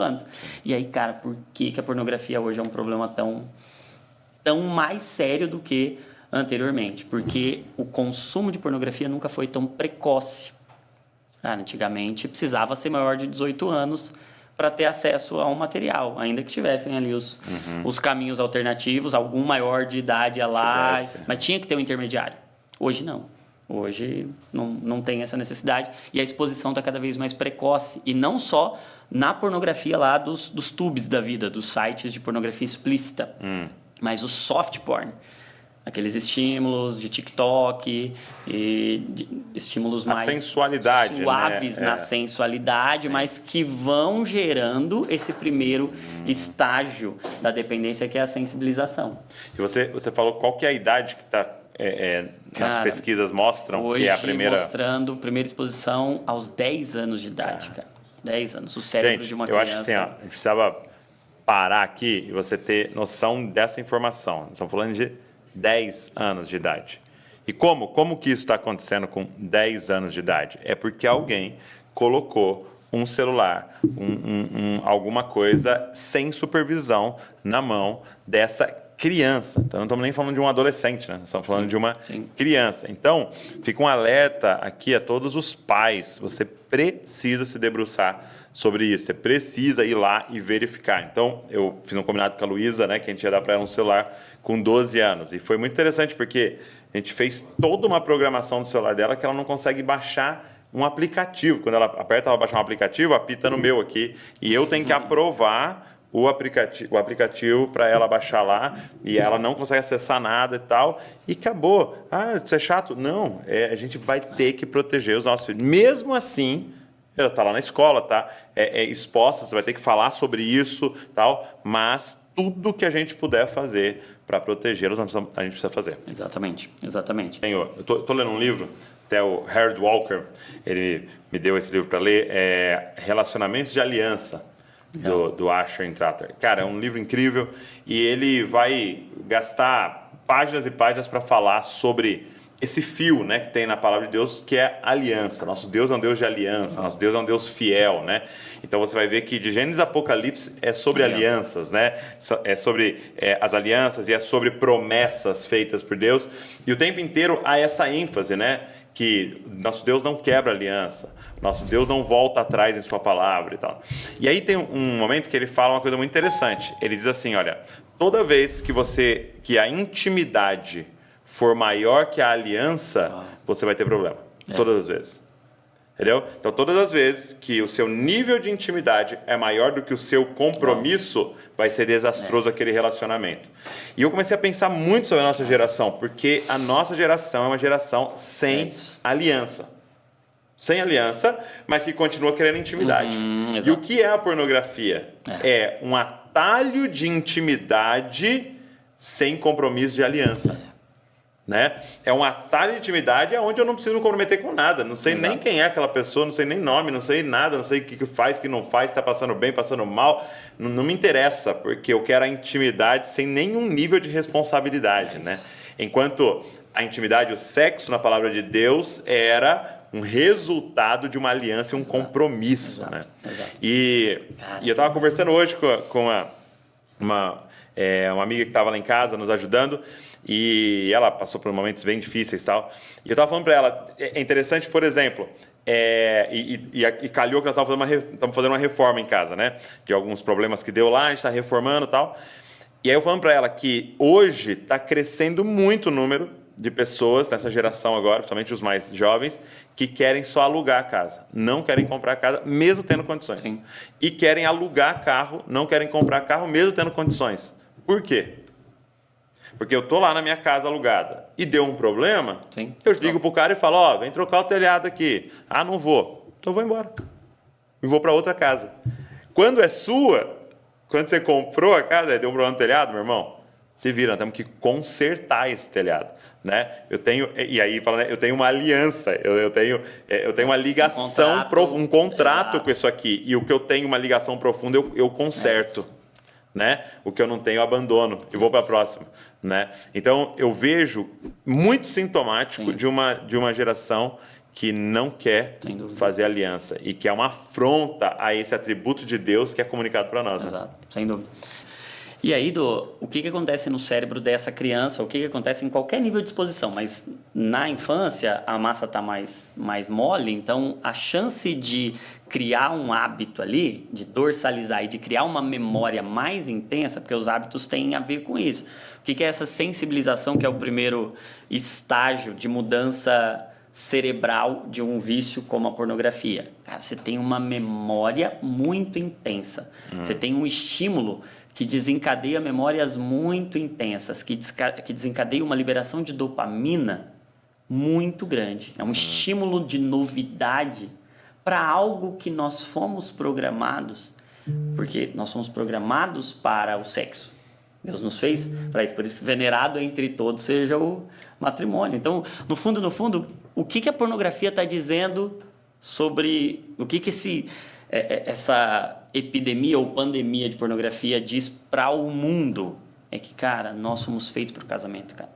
anos. E aí, cara, por que a pornografia hoje é um problema tão mais sério do que anteriormente? Porque o consumo de pornografia nunca foi tão precoce. Cara, antigamente precisava ser maior de 18 anos para ter acesso a um material, ainda que tivessem ali os caminhos alternativos, algum maior de idade ia lá, mas tinha que ter um intermediário. Hoje não. Hoje não tem essa necessidade e a exposição está cada vez mais precoce. E não só na pornografia lá dos tubes da vida, dos sites de pornografia explícita, mas o soft porn. Aqueles estímulos de TikTok e estímulos mais sensualidade, suaves, né? na sensualidade, mas que vão gerando esse primeiro estágio da dependência, que é a sensibilização. E você falou qual que é a idade que está... nas pesquisas mostram hoje, que é a primeira... mostrando primeira exposição aos 10 anos de idade, cara. 10 anos. O cérebro de uma criança... Eu acho que assim, a gente precisava parar aqui e você ter noção dessa informação. Nós estamos falando de 10 anos de idade. E como que isso está acontecendo com 10 anos de idade? É porque alguém colocou um celular, alguma coisa sem supervisão na mão dessa criança. Então, não estamos nem falando de um adolescente, né? Estamos falando de uma criança. Então, fica um alerta aqui a todos os pais. Você precisa se debruçar sobre isso. Você precisa ir lá e verificar. Então, eu fiz um combinado com a Luísa, né, que a gente ia dar para ela um celular com 12 anos. E foi muito interessante, porque a gente fez toda uma programação do celular dela que ela não consegue baixar um aplicativo. Quando ela aperta, ela baixar um aplicativo, apita no meu aqui. E eu tenho que aprovar o aplicativo para ela baixar lá, e ela não consegue acessar nada e tal, e acabou. Ah, isso é chato? Não, a gente vai ter que proteger os nossos filhos. Mesmo assim, ela está lá na escola, tá exposta, você vai ter que falar sobre isso, tal, mas tudo que a gente puder fazer para protegê-los, a gente precisa fazer. Exatamente. Eu estou lendo um livro, até o Harold Walker, ele me deu esse livro para ler, Relacionamentos de Aliança, do Asher Intrater. Cara, é um livro incrível e ele vai gastar páginas e páginas para falar sobre esse fio, né, que tem na palavra de Deus, que é aliança. Nosso Deus é um Deus de aliança, nosso Deus é um Deus fiel, né? Então você vai ver que de Gênesis a Apocalipse é sobre alianças, né? É sobre as alianças e é sobre promessas feitas por Deus. E o tempo inteiro há essa ênfase, né? Que nosso Deus não quebra aliança, nosso Deus não volta atrás em sua palavra e tal. E aí tem um momento que ele fala uma coisa muito interessante. Ele diz assim, olha, toda vez que a intimidade for maior que a aliança, você vai ter problema. Todas as vezes. Entendeu? Então, todas as vezes que o seu nível de intimidade é maior do que o seu compromisso, vai ser desastroso aquele relacionamento. E eu comecei a pensar muito sobre a nossa geração, porque a nossa geração é uma geração sem aliança. Sem aliança, mas que continua querendo intimidade. E o que é a pornografia? É um atalho de intimidade sem compromisso de aliança. Né? É um atalho de intimidade onde eu não preciso me comprometer com nada. Não sei nem quem é aquela pessoa, não sei nem nome, não sei nada, não sei o que faz, o que não faz, está passando bem, passando mal. Não me interessa, porque eu quero a intimidade sem nenhum nível de responsabilidade. Né? Enquanto a intimidade, o sexo na palavra de Deus era um resultado de uma aliança e um compromisso. Né? E eu estava conversando hoje com uma amiga que estava lá em casa nos ajudando, e ela passou por momentos bem difíceis e tal. E eu estava falando para ela, é interessante, por exemplo, e calhou que nós estamos fazendo uma reforma em casa, né? De alguns problemas que deu lá, a gente está reformando e tal. E aí eu falando para ela que hoje está crescendo muito o número de pessoas nessa geração agora, principalmente os mais jovens, que querem só alugar a casa. Não querem comprar casa, mesmo tendo condições. Sim. E querem alugar carro, não querem comprar carro, mesmo tendo condições. Por quê? Porque eu estou lá na minha casa alugada e deu um problema, eu ligo para o cara e falo, vem trocar o telhado aqui. Ah, não vou. Então eu vou embora. E vou para outra casa. Quando é sua, quando você comprou a casa, deu um problema no telhado, meu irmão, se vira, nós temos que consertar esse telhado. Né? Eu tenho uma aliança, eu tenho uma ligação, um contrato com isso aqui. E o que eu tenho uma ligação profunda, eu conserto. Né? O que eu não tenho, eu abandono e vou para a próxima. Né? Então, eu vejo muito sintomático de uma geração que não quer Sem dúvida. fazer aliança e que é uma afronta a esse atributo de Deus que é comunicado para nós. Né? Exato, sem dúvida. E aí, o que acontece no cérebro dessa criança, o que acontece em qualquer nível de exposição, mas na infância a massa está mais mole, então a chance de criar um hábito ali, de dorsalizar e de criar uma memória mais intensa, porque os hábitos têm a ver com isso. O que é essa sensibilização, que é o primeiro estágio de mudança cerebral de um vício como a pornografia? Cara, você tem uma memória muito intensa, você tem um estímulo que desencadeia memórias muito intensas, que desencadeia uma liberação de dopamina muito grande. É um estímulo de novidade para algo que nós fomos programados, porque nós somos programados para o sexo. Deus nos fez para isso, por isso venerado entre todos seja o matrimônio. Então, no fundo, o que a pornografia está dizendo sobre o que essa epidemia ou pandemia de pornografia diz para o mundo? É que, cara, nós somos feitos para o casamento, cara.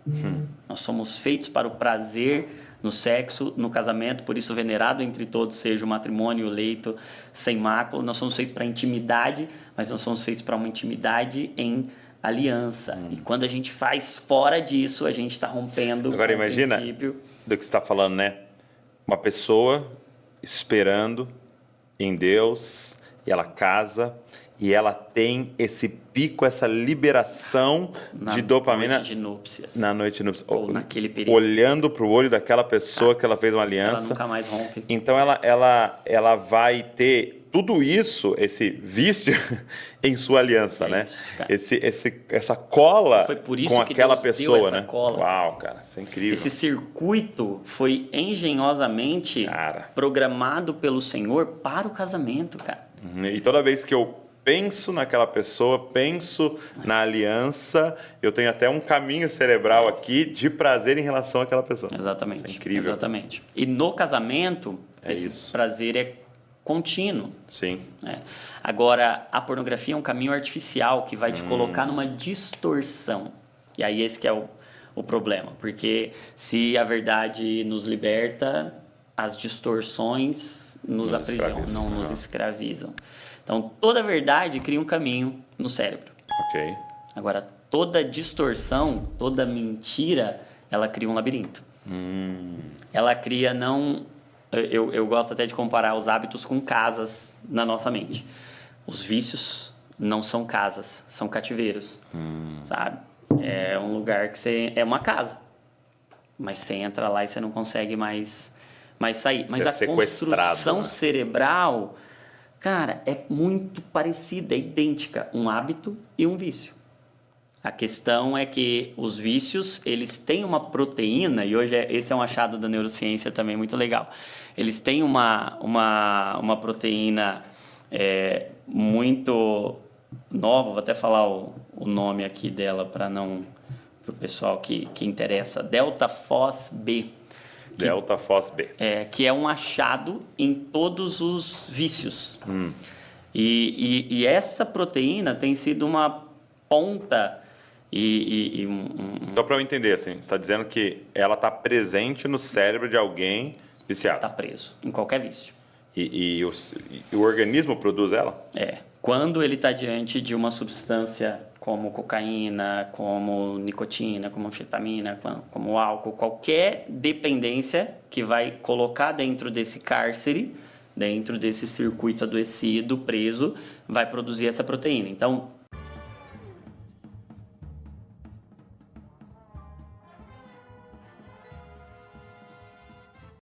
Nós somos feitos para o prazer no sexo, no casamento, por isso venerado entre todos seja o matrimônio, o leito sem mácula. Nós somos feitos para intimidade, mas nós somos feitos para uma intimidade em aliança. E quando a gente faz fora disso, a gente está rompendo Agora com imagina o princípio. do que você está falando, né? Uma pessoa esperando em Deus e ela casa e ela tem esse pico, essa liberação de dopamina noite de núpcias. na noite de núpcias. Ou naquele período. Olhando para o olho daquela pessoa que ela fez uma aliança. Ela nunca mais rompe. Então ela vai ter tudo isso, esse vício, em sua aliança, né? Isso, cara. Essa cola Foi por isso com que aquela Deus deu pessoa, essa né? cola. Uau, cara, isso é incrível. Esse circuito foi engenhosamente Cara. programado pelo Senhor para o casamento, cara. E toda vez que eu penso naquela pessoa, penso na aliança, eu tenho até um caminho cerebral aqui de prazer em relação àquela pessoa. Exatamente. Isso é incrível. Exatamente. E no casamento, esse isso. prazer é contínuo. Sim. Né? Agora, a pornografia é um caminho artificial que vai te colocar numa distorção. E aí esse que é o problema. Porque se a verdade nos liberta, as distorções nos aprisionam, não nos escravizam. Então, toda verdade cria um caminho no cérebro. Ok. Agora, toda distorção, toda mentira, ela cria um labirinto. Ela cria não... Eu gosto até de comparar os hábitos com casas na nossa mente. Os vícios não são casas, são cativeiros, sabe? É um lugar que você... É uma casa, mas você entra lá e você não consegue mais sair. Mas Você é a construção né? cerebral, cara, é muito parecida, é idêntica. Um hábito e um vício. A questão é que os vícios, eles têm uma proteína, e hoje esse é um achado da neurociência também muito legal. Eles têm uma proteína muito nova, vou até falar o nome aqui dela para o pessoal que interessa, delta-FOS-B. Delta-FOS-B. Que é um achado em todos os vícios. E essa proteína tem sido uma ponta Então, para eu entender, assim, você está dizendo que ela está presente no cérebro de alguém viciado. Está preso em qualquer vício. E o organismo produz ela? Quando ele está diante de uma substância como cocaína, como nicotina, como anfetamina, como álcool, qualquer dependência que vai colocar dentro desse cárcere, dentro desse circuito adoecido, preso, vai produzir essa proteína. Então,